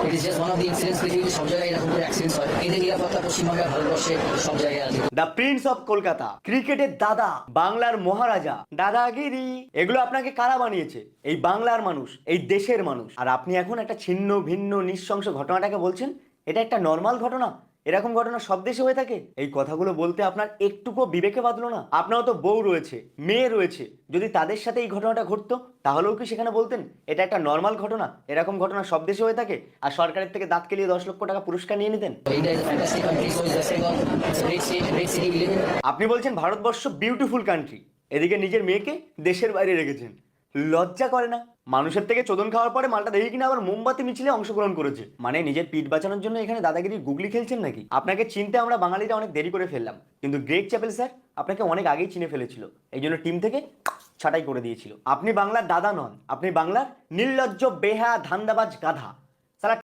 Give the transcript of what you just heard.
It is just one of the incidents. পৃথিবীতে সব জায়গায় এরকম করে অ্যাক্সিডেন্টস হয়। এদের নিরাপত্তা পশ্চিমবঙ্গে, ভারতবর্ষে সব জায়গায় আছে। দ্য প্রিন্স অফ কলকাতা, ক্রিকেটের দাদা, বাংলার মহারাজা, দাদাগিরি, এগুলো আপনাকে কারা বানিয়েছে? এই বাংলার মানুষ, এই দেশের মানুষ। আর আপনি এখন একটা ছিন্ন ভিন্ন নৃশংস ঘটনাটাকে বলছেন এটা একটা নর্মাল ঘটনা। এরকম ঘটনা সব দেশে হয়ে থাকে। এই কথাগুলো বলতে আপনার একটুকু বিবেকে বাঁধলো না? আপনারও তো বউ রয়েছে, মেয়ে রয়েছে। যদি তাদের সাথে এই ঘটনাটা ঘটতো তাহলেও কি সেখানে বলতেন এটা একটা নর্মাল ঘটনা, এরকম ঘটনা সব দেশে হয়ে থাকে, আর সরকারের থেকে দাঁত কেলিয়ে 10 লক্ষ টাকা পুরস্কার নিয়ে নিতেন? India is a fantastic country, so is West Bengal. It's a great state, great city we live in. আপনি বলছেন ভারতবর্ষ বিউটিফুল কান্ট্রি, এদিকে নিজের মেয়েকে দেশের বাইরে রেখেছেন। লজ্জা করে না? মানুষের থেকে চোদন খাওয়ার পরে মালটা দেখি কিনা আবার মোমবাতি মিছিলে অংশগ্রহণ করেছে। মানে নিজের পিঠ বাঁচানোর জন্য এখানে দাদাগিরির গুগলি খেলছেন নাকি? আপনাকে চিনতে আমরা বাঙালিরা অনেক দেরি করে ফেললাম, কিন্তু গ্রেগ চ্যাপেল স্যার আপনাকে অনেক আগেই চিনে ফেলেছিল। এই জন্য টিম থেকে ছাঁটাই করে দিয়েছিল। আপনি বাংলার দাদা নন, আপনি বাংলার নির্লজ্জ বেহা ধান্দাবাজ গাধা।